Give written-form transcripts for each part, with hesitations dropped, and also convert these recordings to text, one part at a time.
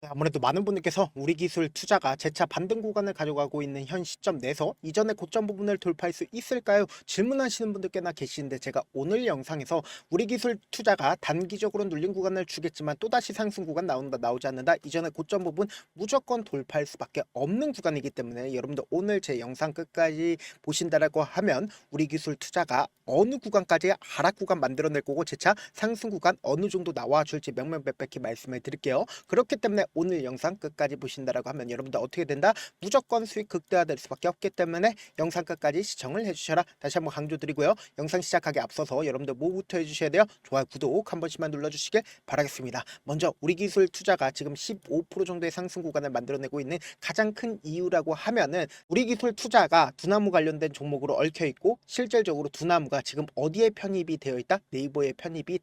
아무래도 많은 분들께서 우리 기술 투자가 재차 반등 구간을 가져가고 있는 현 시점 내에서 이전의 고점 부분을 돌파할 수 있을까요? 질문하시는 분들 꽤나 계시는데, 제가 오늘 영상에서 우리 기술 투자가 단기적으로 눌린 구간을 주겠지만 또다시 상승 구간 나온다 나오지 않는다, 이전의 고점 부분 무조건 돌파할 수밖에 없는 구간이기 때문에 여러분들 오늘 제 영상 끝까지 보신다라고 하면 우리 기술 투자가 어느 구간까지 하락 구간 만들어낼 거고 재차 상승 구간 어느 정도 나와줄지 명명백백히 말씀을 드릴게요. 그렇기 때문에 오늘 영상 끝까지 보신다라고 하면 여러분들 어떻게 된다? 무조건 수익 극대화될 수밖에 없기 때문에 영상 끝까지 시청을 해주셔라. 다시 한번 강조드리고요. 영상 시작하기 앞서서 여러분들 뭐부터 해주셔야 돼요? 좋아요, 구독 한 번씩만 눌러주시길 바라겠습니다. 먼저 우리 기술 투자가 지금 15% 정도의 상승 구간을 만들어내고 있는 가장 큰 이유라고 하면은 우리 기술 투자가 두나무 관련된 종목으로 얽혀있고, 실질적으로 두나무가 지금 어디에 편입이 되어 있다? 네이버에 편입이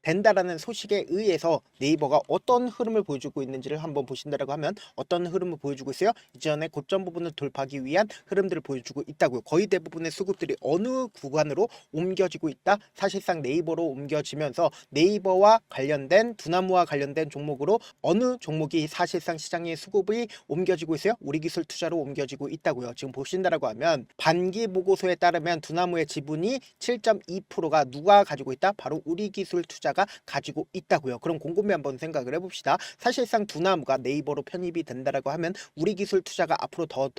된다라는 소식에 의해서 네이버가 어떤 흐름을 보여주고 있는지를 한번 보신다라고 하면 어떤 흐름을 보여주고 있어요? 이전에 고점 부분을 돌파하기 위한 흐름들을 보여주고 있다고요. 거의 대부분의 수급들이 어느 구간으로 옮겨지고 있다? 사실상 네이버로 옮겨지면서 네이버와 관련된 두나무와 관련된 종목으로 어느 종목이 사실상 시장의 수급이 옮겨지고 있어요? 우리 기술 투자로 옮겨지고 있다고요. 지금 보신다라고 하면 반기 보고서에 따르면 두나무의 지분이 7.2%가 누가 가지고 있다? 바로 우리 기술 투자가 가지고 있다고요. 그럼 곰곰이 한번 생각을 해봅시다. 사실상 두나무가 네이버로 편입이 된다라고 하면 우리 기술 투자가 앞으로 더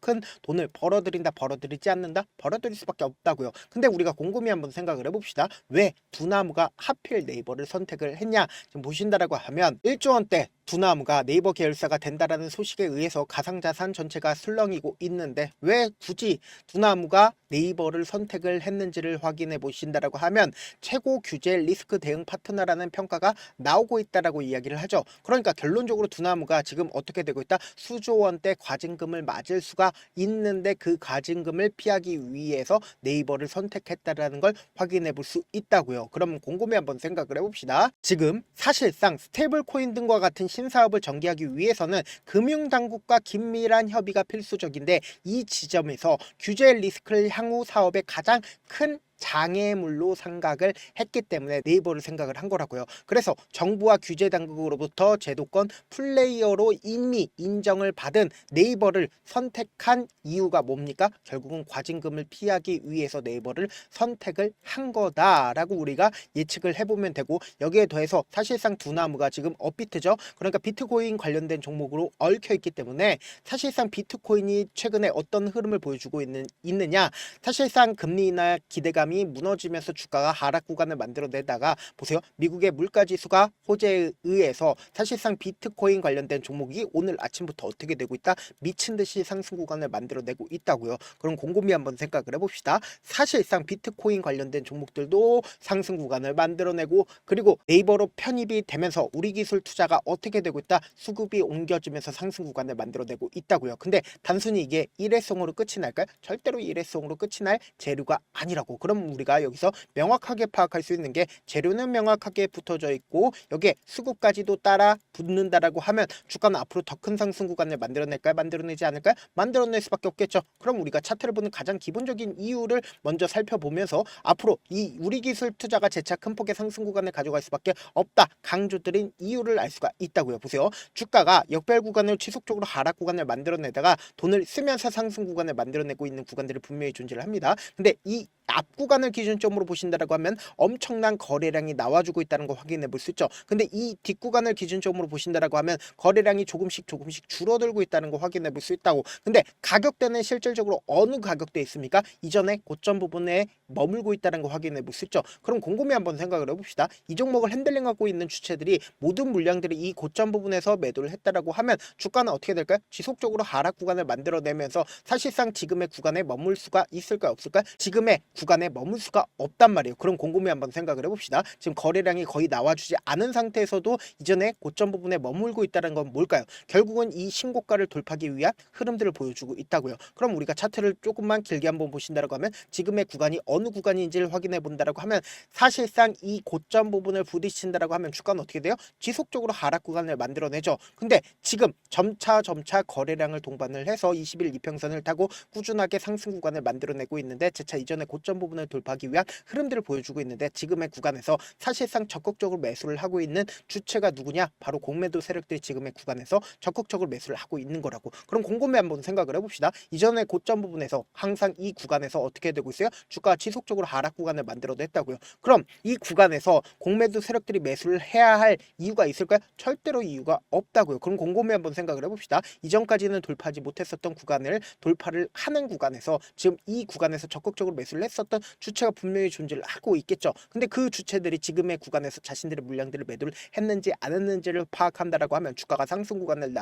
큰 돈을 벌어들이지 않는다? 벌어들일 수밖에 없다고요. 근데 우리가 곰곰이 한번 생각을 해봅시다. 왜 두나무가 하필 네이버를 선택을 했냐? 지금 보신다라고 하면 1조 원대 두나무가 네이버 계열사가 된다라는 소식에 의해서 가상자산 전체가 술렁이고 있는데, 왜 굳이 두나무가 네이버를 선택을 했는지를 확인해 보신다라고 하면 최고 규제 리스크 대응 파트너라는 평가가 나오고 있다라고 이야기를 하죠. 그러니까 결론적으로 두나무가 지금 어떻게 되고 있다? 수조 원대 과징금을 맞을 수가 있는데 그 과징금을 피하기 위해서 네이버를 선택했다라는 걸 확인해 볼 수 있다고요. 그럼 곰곰이 한번 생각을 해봅시다. 지금 사실상 스테이블 코인 등과 같은 신사업을 전개하기 위해서는 금융당국과 긴밀한 협의가 필수적인데, 이 지점에서 규제 리스크를 향후 사업의 가장 큰 장애물로 생각을 했기 때문에 네이버를 생각을 한 거라고요. 그래서 정부와 규제 당국으로부터 제도권 플레이어로 이미 인정을 받은 네이버를 선택한 이유가 뭡니까? 결국은 과징금을 피하기 위해서 네이버를 선택을 한 거다라고 우리가 예측을 해보면 되고, 여기에 더해서 사실상 두나무가 지금 업비트죠. 그러니까 비트코인 관련된 종목으로 얽혀 있기 때문에 사실상 비트코인이 최근에 어떤 흐름을 보여주고 있느냐, 사실상 금리나 기대감이 무너지면서 주가가 하락 구간을 만들어내다가 보세요. 미국의 물가지수가 호재에 의해서 사실상 비트코인 관련된 종목이 오늘 아침부터 어떻게 되고 있다? 미친 듯이 상승 구간을 만들어내고 있다고요. 그럼 곰곰이 한번 생각을 해봅시다. 사실상 비트코인 관련된 종목들도 상승 구간을 만들어내고, 그리고 네이버로 편입이 되면서 우리 기술 투자가 어떻게 되고 있다? 수급이 옮겨지면서 상승 구간을 만들어내고 있다고요. 근데 단순히 이게 일회성으로 끝이 날까요? 절대로 일회성으로 끝이 날 재료가 아니라고. 그럼 우리가 여기서 명확하게 파악할 수 있는 게, 재료는 명확하게 붙어져 있고 여기에 수급까지도 따라 붙는다라고 하면 주가는 앞으로 더 큰 상승 구간을 만들어낼까요? 만들어내지 않을까요? 만들어낼 수밖에 없겠죠. 그럼 우리가 차트를 보는 가장 기본적인 이유를 먼저 살펴보면서 앞으로 이 우리 기술 투자가 재차 큰 폭의 상승 구간을 가져갈 수밖에 없다 강조드린 이유를 알 수가 있다고요. 보세요. 주가가 역별 구간을 지속적으로 하락 구간을 만들어내다가 돈을 쓰면서 상승 구간을 만들어내고 있는 구간들이 분명히 존재를 합니다. 근데 이 앞 구간을 기준점으로 보신다라고 하면 엄청난 거래량이 나와주고 있다는 거 확인해 볼 수 있죠. 근데 이 뒷구간을 기준점으로 보신다라고 하면 거래량이 조금씩 줄어들고 있다는 거 확인해 볼 수 있다고. 근데 가격대는 실질적으로 어느 가격대에 있습니까? 이전에 고점 부분에 머물고 있다는 거 확인해 볼 수 있죠. 그럼 곰곰이 한번 생각을 해봅시다. 이 종목을 핸들링하고 있는 주체들이 모든 물량들이 이 고점 부분에서 매도를 했다라고 하면 주가는 어떻게 될까요? 지속적으로 하락 구간을 만들어내면서 사실상 지금의 구간에 머물 수가 있을까요? 없을까요? 지금의 구간에 머물 수가 없단 말이에요. 그럼 곰곰이 한번 생각을 해봅시다. 지금 거래량이 거의 나와주지 않은 상태에서도 이전에 고점 부분에 머물고 있다는 건 뭘까요? 결국은 이 신고가를 돌파하기 위한 흐름들을 보여주고 있다고요. 그럼 우리가 차트를 조금만 길게 한번 보신다라고 하면 지금의 구간이 어느 구간인지를 확인해 본다라고 하면 사실상 이 고점 부분을 부딪힌다라고 하면 주가는 어떻게 돼요? 지속적으로 하락 구간을 만들어내죠. 근데 지금 점차 거래량을 동반을 해서 20일 이평선을 타고 꾸준하게 상승 구간을 만들어내고 있는데, 재차 이전에 고점 부분을 부분을 돌파하기 위한 흐름들을 보여주고 있는데 지금의 구간에서 사실상 적극적으로 매수를 하고 있는 주체가 누구냐? 바로 공매도 세력들이 지금의 구간에서 적극적으로 매수를 하고 있는 거라고. 그럼 곰곰이 한번 생각을 해봅시다. 이전에 고점 부분에서 항상 이 구간에서 어떻게 되고 있어요? 주가가 지속적으로 하락 구간을 만들어냈다고요. 그럼 이 구간에서 공매도 세력들이 매수를 해야 할 이유가 있을까요? 절대로 이유가 없다고요. 그럼 곰곰이 한번 생각을 해봅시다. 이전까지는 돌파하지 못했었던 구간을 돌파를 하는 구간에서 지금 이 구간에서 적극적으로 매수를 했었던 주체가 분명히 존재를 하고 있겠죠. 근데 그 주체들이 지금의 구간에서 자신들의 물량들을 매도를 했는지 안 했는지를 파악한다라고 하면 주가가 상승 구간을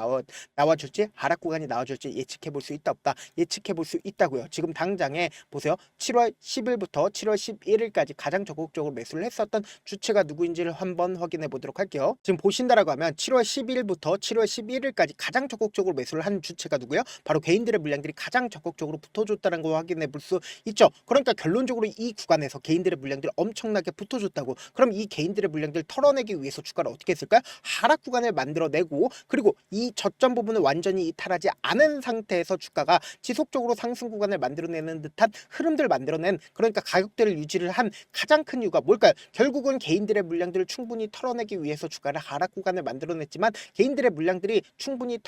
나와줄지 하락 구간이 나와줄지 예측해 볼 수 있다 없다? 예측해 볼 수 있다고요. 지금 당장에 보세요. 7월 10일부터 7월 11일까지 가장 적극적으로 매수를 했었던 주체가 누구인지를 한번 확인해 보도록 할게요. 지금 보신다라고 하면 7월 10일부터 7월 11일까지 가장 적극적으로 매수를 한 주체가 누구예요? 바로 개인들의 물량들이 가장 적극적으로 붙어줬다는 걸 확인해 볼 수 있죠. 그러니까 결론적으로 이 구간에서 개인들의 물량들이 엄청나게 붙어줬다고. 그럼 이 개인들의 물량들을 털어내기 위해서 주가를 어떻게 했을까요? 하락 구간을 만들어내고 그리고 이 저점 부분을 완전히 이탈하지 않은 상태에서 주가가 지속적으로 상승 구간을 만들어내는 듯한 흐름들을 만들어낸, 그러니까 가격대를 유지를 한 가장 큰 이유가 뭘까요? 결국은 개인들의 물량들을 충분히 털어내기 위해서 주가를 하락 구간을 만들어냈지만 개인들의 물량들이 충분히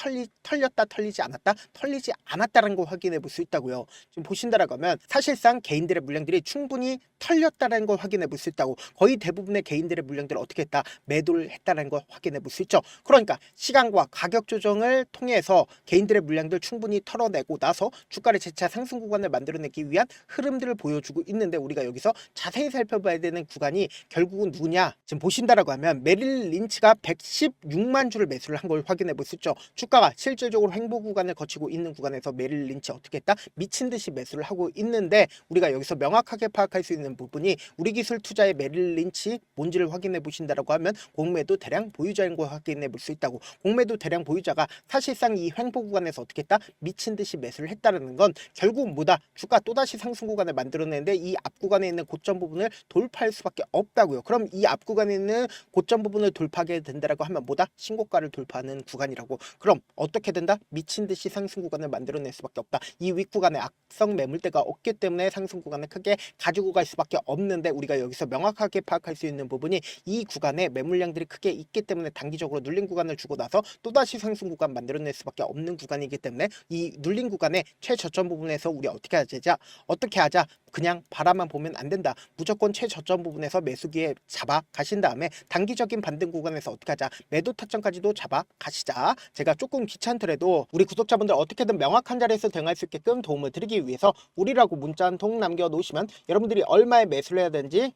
털렸다 털리지 않았다? 털리지 않았다는 걸 확인해 볼 수 있다고요. 지금 보신다라고 하면 사실상 개인들의 물량들이 충분히 털렸다는 걸 확인해 볼 수 있다고. 거의 대부분의 개인들의 물량들을 어떻게 했다? 매도를 했다는 걸 확인해 볼 수 있죠. 그러니까 시간과 가격 조정을 통해서 개인들의 물량들 충분히 털어내고 나서 주가를 재차 상승 구간을 만들어내기 위한 흐름들을 보여주고 있는데 우리가 여기서 자세히 살펴봐야 되는 구간이 결국은 누구냐? 지금 보신다라고 하면 메릴 린치가 116만 주를 매수를 한 걸 확인해 볼 수 있죠. 주가가 실질적으로 횡보 구간을 거치고 있는 구간에서 메릴 린치 어떻게 했다? 미친 듯이 매수를 하고 있는데 우리가 여기서 명확하게 파악할 수 있는 부분이 우리 기술 투자의 메릴 린치 뭔지를 확인해 보신다라고 하면 공매도 대량 보유자인 걸 확인해 볼 수 있다고. 공매도 대량 보유자가 사실상 이 횡보 구간에서 어떻게 했다? 미친 듯이 매수를 했다는 건 결국 뭐다? 주가 또다시 상승 구간을 만들어내는데 이 앞 구간에 있는 고점 부분을 돌파할 수밖에 없다고요. 그럼 이 앞 구간에 있는 고점 부분을 돌파하게 된다라고 하면 뭐다? 신고가를 돌파하는 구간이라고. 그럼 어떻게 된다? 미친 듯이 상승 구간을 만들어낼 수밖에 없다. 이 윗구간에 악성 매물대가 없기 때문에 상승 구간을 크게 가지고 갈 수밖에 없는데 우리가 여기서 명확하게 파악할 수 있는 부분이 이 구간에 매물량들이 크게 있기 때문에 단기적으로 눌린 구간을 주고 나서 또다시 상승 구간 만들어낼 수밖에 없는 구간이기 때문에 이 눌린 구간의 최저점 부분에서 우리 어떻게 하자? 그냥 바라만 보면 안 된다. 무조건 최저점 부분에서 매수기에 잡아 가신 다음에 단기적인 반등 구간에서 어떻게 하자? 매도 타점까지도 잡아 가시자. 제가 조금 귀찮더라도 우리 구독자분들 어떻게든 명확한 자리에서 대응할 수 있게끔 도움을 드리기 위해서 우리라고 문자 한 통 남겨놓으시면 여러분들이 얼마에 매수를 해야 되는지,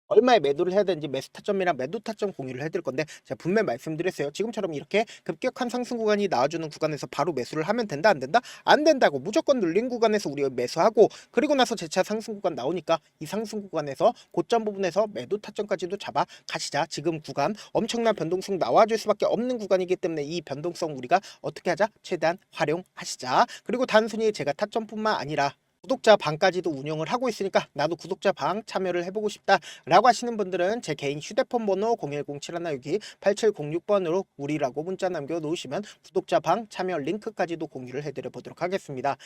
얼마에 매도를 해야 되는지 매수 타점이랑 매도 타점 공유를 해드릴 건데 제가 분명히 말씀드렸어요. 지금처럼 이렇게 급격한 상승 구간이 나와주는 구간에서 바로 매수를 하면 된다 안 된다? 안 된다고. 무조건 눌린 구간에서 우리가 매수하고 그리고 나서 재차 상승 구간 나오니까 이 상승 구간에서 고점 부분에서 매도 타점까지도 잡아 가시자. 지금 구간 엄청난 변동성 나와줄 수밖에 없는 구간이기 때문에 이 변동성 우리가 어떻게 하자? 최대한 활용하시자. 그리고 단순히 제가 타점뿐만 아니라 구독자 방까지도 운영을 하고 있으니까 나도 구독자 방 참여를 해보고 싶다 라고 하시는 분들은 제 개인 휴대폰 번호 010-7161-8706번으로 우리라고 문자 남겨놓으시면 구독자 방 참여 링크까지도 공유를 해드려 보도록 하겠습니다.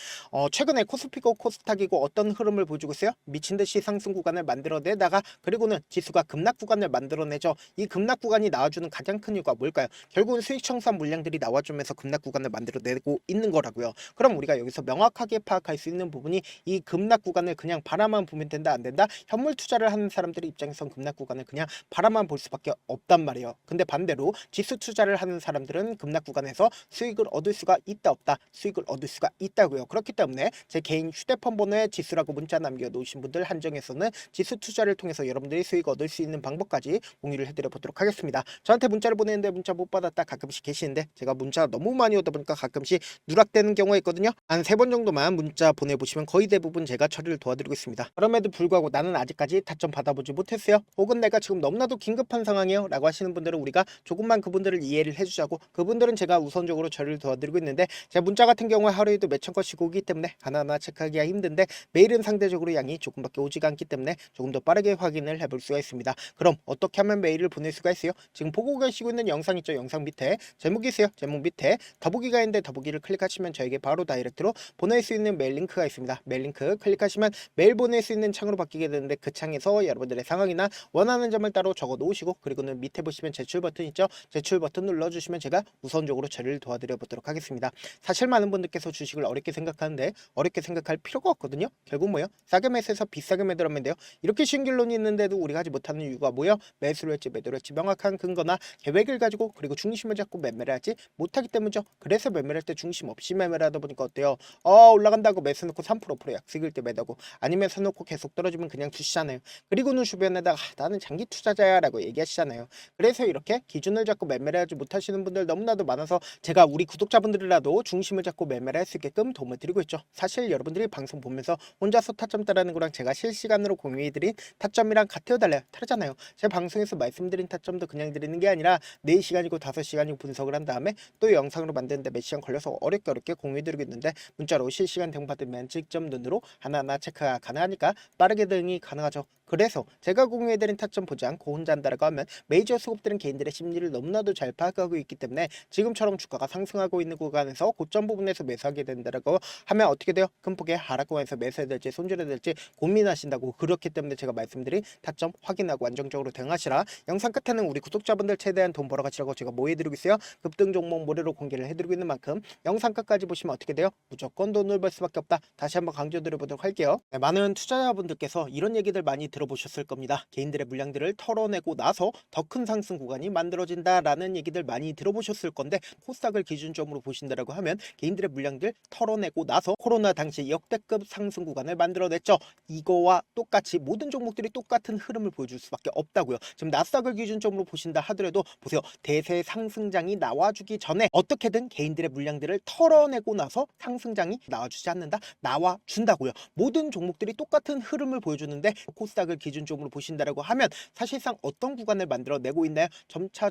최근에 코스피고 코스닥이고 어떤 흐름을 보여주고 있어요? 미친듯이 상승 구간을 만들어내다가 그리고는 지수가 급락 구간을 만들어내죠. 이 급락 구간이 나와주는 가장 큰 이유가 뭘까요? 결국은 수익 청산 물량들이 나와주면서 급락 구간을 만들어내고 있는 거라고요. 그럼 우리가 여기서 명확하게 파악할 수 있는 부분이 이 급락 구간을 그냥 바라만 보면 된다 안 된다? 현물 투자를 하는 사람들의 입장에선 급락 구간을 그냥 바라만 볼 수밖에 없단 말이에요. 근데 반대로 지수 투자를 하는 사람들은 급락 구간에서 수익을 얻을 수가 있다 없다? 수익을 얻을 수가 있다고요. 그렇기 때문에 제 개인 휴대폰 번호에 지수라고 문자 남겨놓으신 분들 한정해서는 지수 투자를 통해서 여러분들이 수익 얻을 수 있는 방법까지 공유를 해드려 보도록 하겠습니다. 저한테 문자를 보내는데 문자 못 받았다 가끔씩 계시는데 제가 문자 너무 많이 오다 보니까 가끔씩 누락되는 경우가 있거든요. 한 3번 정도만 문자 보내보시면 거의 대부분 제가 처리를 도와드리고 있습니다. 그럼에도 불구하고 나는 아직까지 타점 받아보지 못했어요. 혹은 내가 지금 너무나도 긴급한 상황이에요 라고 하시는 분들은 우리가 조금만 그분들을 이해를 해주자고, 그분들은 제가 우선적으로 처리를 도와드리고 있는데 제 문자 같은 경우에 하루에도 몇천 건씩 오기 때문에 하나하나 체크하기가 힘든데 매일은 상대적으로 양이 조금밖에 오지가 않기 때문에 조금 더 빠르게 확인을 해볼 수가 있습니다. 그럼 어떻게 하면 메일을 보낼 수가 있어요? 지금 보고 계시고 있는 영상 있죠? 영상 밑에 제목이 있어요. 제목 밑에 더보기가 있는데 더보기를 클릭하시면 저에게 바로 다이렉트로 보낼 수 있는 메일 링크가 있습니다. 메일 링크 클릭하시면 메일 보낼 수 있는 창으로 바뀌게 되는데 그 창에서 여러분들의 상황이나 원하는 점을 따로 적어 놓으시고 그리고는 밑에 보시면 제출 버튼 있죠? 제출 버튼 눌러주시면 제가 우선적으로 처리를 도와드려 보도록 하겠습니다. 사실 많은 분들께서 주식을 어렵게 생각하는데 어렵게 생각할 필요가 없거든요. 결국 뭐요? 싸게 매수해서 비싸게 매도하면 돼요. 이렇게 쉬운 결론이 있는데도 우리가 하지 못하는 이유가 뭐요? 매수를 했지 매도를 했지 명확한 근거나 계획을 가지고 그리고 중심을 잡고 매매를 하지 못하기 때문이죠. 그래서 매매를 할 때 중심 없이 매매를 하다 보니까 어때요? 올라간다고 매수 놓고 3% 약속일 때 매도하고 아니면 사놓고 계속 떨어지면 그냥 두시잖아요. 그리고는 주변에다가 나는 장기 투자자야 라고 얘기하시잖아요. 그래서 이렇게 기준을 잡고 매매를 하지 못하시는 분들 너무나도 많아서 제가 우리 구독자분들이라도 중심을 잡고 매매를 할 수 있게끔 도움을 드리고 있죠. 사실 여러분들이 방송 보면서 혼자서 타점 따라하는 거랑 제가 실시간으로 공유해드린 타점이랑 같아요 달라요? 다르잖아요. 제 방송에서 말씀드린 타점도 그냥 드리는 게 아니라 4시간이고 5시간이고 분석을 한 다음에 또 영상으로 만드는데 몇 시간 걸려서 어렵게 공유해드리고 있는데 문자로 실시간 대응받으면 직접 눈으로 하나하나 체크가 가능하니까 빠르게 대응이 가능하죠. 그래서 제가 공유해드린 타점 보지 않고 혼자 한다라고 하면 메이저 수급들은 개인들의 심리를 너무나도 잘 파악하고 있기 때문에 지금처럼 주가가 상승하고 있는 구간에서 고점 부분에서 매수하게 된다라고 하면 어떻게 돼요? 큰 폭의 하락 구간에서 매수해야 될지 손절해야 될지 고민하신다고. 그렇기 때문에 제가 말씀드린 타점 확인하고 안정적으로 대응하시라. 영상 끝에는 우리 구독자분들 최대한 돈 벌어가시라고 제가 뭐 해드리고 있어요? 급등 종목 무료로 공개를 해드리고 있는 만큼 영상 끝까지 보시면 어떻게 돼요? 무조건 돈을 벌 수밖에 없다. 다시 한번 강조드려보도록 할게요. 네, 많은 투자자분들께서 이런 얘기들 많이 들어보셨을 겁니다. 개인들의 물량들을 털어내고 나서 더 큰 상승 구간이 만들어진다라는 얘기들 많이 들어보셨을 건데 코스닥을 기준점으로 보신다라고 하면 개인들의 물량들 털어내고 나서 코로나 당시 역대급 상승 구간을 만들어냈죠. 이거와 똑같이 모든 종목들이 똑같은 흐름을 보여줄 수밖에 없다고요. 지금 나스닥을 기준점으로 보신다 하더라도 보세요. 대세 상승장이 나와주기 전에 어떻게든 개인들의 물량들을 털어내고 나서 상승장이 나와주지 않는다? 나와준다고요. 모든 종목들이 똑같은 흐름을 보여주는데 코스닥을 기준점으로 보신다라고 하면 사실상 어떤 구간을 만들어내고 있나요? 점차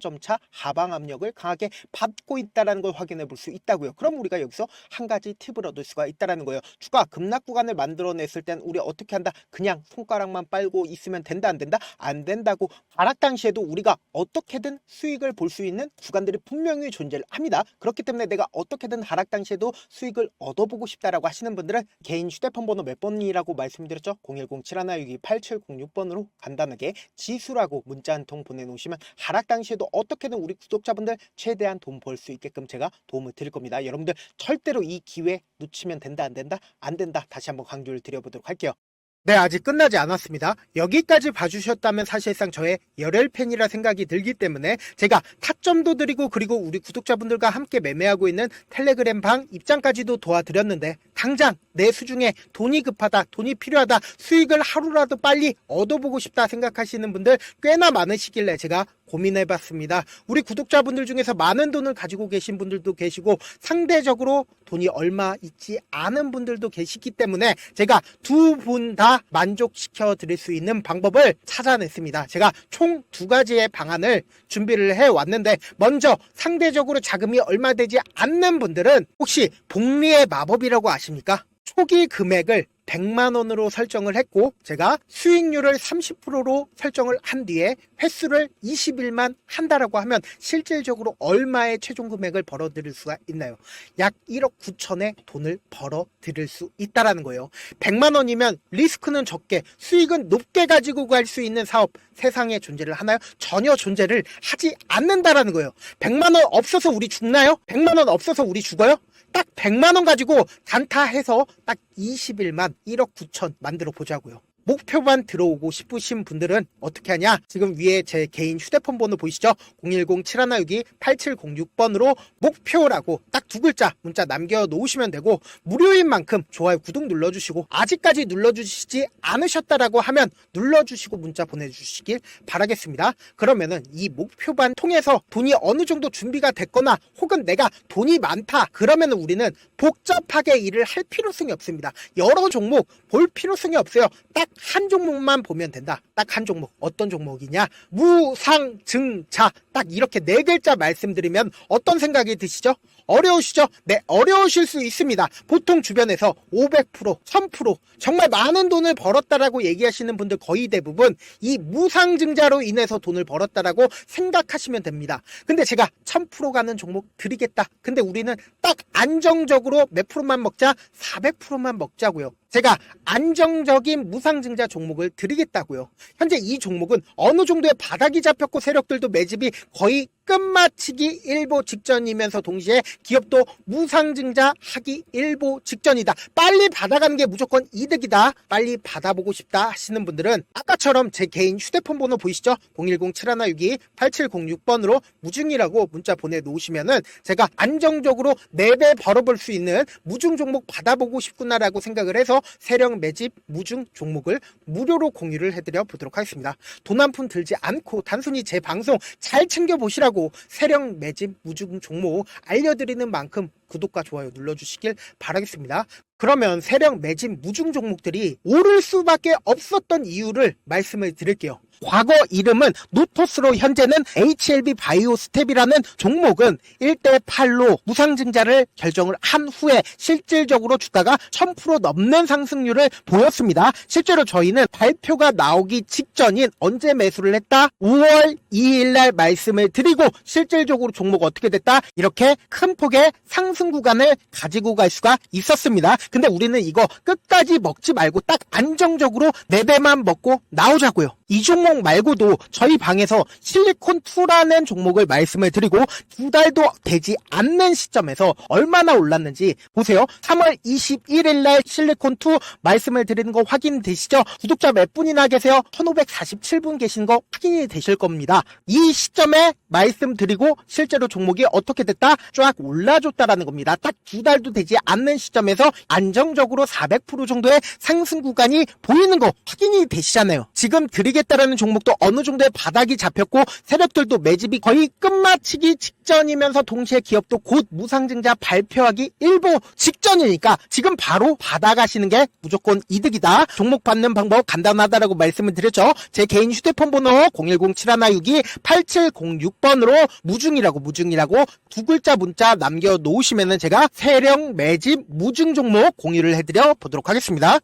하방 압력을 강하게 받고 있다는 걸 확인해 볼 수 있다고요. 그럼 우리가 여기서 한 가지 팁을 얻을 수가 있다는 거예요. 주가 급락 구간을 만들어냈을 땐 우리 어떻게 한다? 그냥 손가락만 빨고 있으면 된다 안 된다? 안 된다고. 하락 당시에도 우리가 어떻게든 수익을 볼 수 있는 구간들이 분명히 존재를 합니다. 그렇기 때문에 내가 어떻게든 하락 당시에도 수익을 얻어보고 싶다라고 하시는 분들은 개인 휴대폰 번호 몇 번이라고 말씀드렸죠? 010-7162-8706번으로 간단하게 지수라고 문자 한 통 보내놓으시면 하락 당시에도 어떻게든 우리 구독자분들 최대한 돈 벌 수 있게끔 제가 도움을 드릴 겁니다. 여러분들 절대로 이 기회 놓치면 된다 안 된다? 안 된다. 다시 한번 강조를 드려보도록 할게요. 네, 아직 끝나지 않았습니다. 여기까지 봐주셨다면 사실상 저의 열혈 팬이라 생각이 들기 때문에 제가 타점도 드리고 그리고 우리 구독자분들과 함께 매매하고 있는 텔레그램 방 입장까지도 도와드렸는데 당장 내 수중에 돈이 급하다, 돈이 필요하다, 수익을 하루라도 빨리 얻어보고 싶다 생각하시는 분들 꽤나 많으시길래 제가 고민해봤습니다. 우리 구독자분들 중에서 많은 돈을 가지고 계신 분들도 계시고 상대적으로 돈이 얼마 있지 않은 분들도 계시기 때문에 제가 두 분 다 만족시켜 드릴 수 있는 방법을 찾아냈습니다. 제가 총 2가지의 방안을 준비를 해왔는데 먼저 상대적으로 자금이 얼마 되지 않는 분들은 혹시 복리의 마법이라고 아십니까? 초기 금액을 100만원으로 설정을 했고 제가 수익률을 30%로 설정을 한 뒤에 횟수를 20일만 한다라고 하면 실질적으로 얼마의 최종 금액을 벌어들일 수가 있나요? 약 1억 9천의 돈을 벌어들일 수 있다라는 거예요. 100만원이면 리스크는 적게 수익은 높게 가지고 갈 수 있는 사업 세상에 존재를 하나요? 전혀 존재를 하지 않는다라는 거예요. 100만원 없어서 우리 죽나요? 100만원 없어서 우리 죽어요? 딱 100만원 가지고 단타해서 딱 20일만 1억 9천 만들어 보자고요. 목표만 들어오고 싶으신 분들은 어떻게 하냐? 지금 위에 제 개인 휴대폰 번호 보이시죠? 010-7162-8706번으로 목표라고 딱 2글자 문자 남겨놓으시면 되고 무료인 만큼 좋아요, 구독 눌러주시고 아직까지 눌러주시지 않으셨다라고 하면 눌러주시고 문자 보내주시길 바라겠습니다. 그러면은 이 목표반 통해서 돈이 어느 정도 준비가 됐거나 혹은 내가 돈이 많다 그러면은 우리는 복잡하게 일을 할 필요성이 없습니다. 여러 종목 볼 필요성이 없어요. 딱 한 종목만 보면 된다. 딱 한 종목. 어떤 종목이냐? 무상증자. 딱 이렇게 4글자 말씀드리면 어떤 생각이 드시죠? 어려우시죠? 네, 어려우실 수 있습니다. 보통 주변에서 500%, 1000% 정말 많은 돈을 벌었다라고 얘기하시는 분들 거의 대부분 이 무상증자로 인해서 돈을 벌었다라고 생각하시면 됩니다. 근데 제가 1000% 가는 종목 드리겠다. 근데 우리는 딱 안정적으로 몇 프로만 먹자? 400%만 먹자고요. 제가 안정적인 무상증자 종목을 드리겠다고요. 현재 이 종목은 어느 정도의 바닥이 잡혔고 세력들도 매집이 거의 끝마치기 일보 직전이면서 동시에 기업도 무상증자 하기 일보 직전이다. 빨리 받아가는 게 무조건 이득이다. 빨리 받아보고 싶다 하시는 분들은 아까처럼 제 개인 휴대폰 번호 보이시죠? 010-7162-8706번으로 무중이라고 문자 보내놓으시면은 제가 안정적으로 4배 벌어볼 수 있는 무중 종목 받아보고 싶구나라고 생각을 해서 세력 매집 무중 종목을 무료로 공유를 해드려 보도록 하겠습니다. 돈 한 푼 들지 않고 단순히 제 방송 잘 챙겨보시라고 세력 매집 무중 종목 알려드리는 만큼 구독과 좋아요 눌러주시길 바라겠습니다. 그러면 세력 매집 무중 종목들이 오를 수밖에 없었던 이유를 말씀을 드릴게요. 과거 이름은 노토스로 현재는 HLB 바이오스텝이라는 종목은 1대8로 무상증자를 결정을 한 후에 실질적으로 주가가 1000% 넘는 상승률을 보였습니다. 실제로 저희는 발표가 나오기 직전인 언제 매수를 했다? 5월 2일날 말씀을 드리고 실질적으로 종목 어떻게 됐다? 이렇게 큰 폭의 상승 구간을 가지고 갈 수가 있었습니다. 근데 우리는 이거 끝까지 먹지 말고 딱 안정적으로 4배만 먹고 나오자고요. 이 종목 말고도 저희 방에서 실리콘2라는 종목을 말씀을 드리고 2달도 되지 않는 시점에서 얼마나 올랐는지 보세요. 3월 21일 날 실리콘2 말씀을 드리는 거 확인되시죠? 구독자 몇 분이나 계세요? 1547분 계신 거 확인이 되실 겁니다. 이 시점에 말씀드리고 실제로 종목이 어떻게 됐다? 쫙 올라줬다라는 겁니다. 딱 2달도 되지 않는 시점에서 안정적으로 400% 정도의 상승 구간이 보이는 거 확인이 되시잖아요. 지금 드리겠다라는 종목도 어느 정도의 바닥이 잡혔고 세력들도 매집이 거의 끝마치기 직전이면서 동시에 기업도 곧 무상증자 발표하기 일보 직전이니까 지금 바로 받아가시는 게 무조건 이득이다. 종목 받는 방법 간단하다라고 말씀을 드렸죠. 제 개인 휴대폰 번호 010-7162-8706번으로 무중이라고 두 글자 문자 남겨놓으시면은 제가 세력 매집 무중 종목 공유를 해드려 보도록 하겠습니다.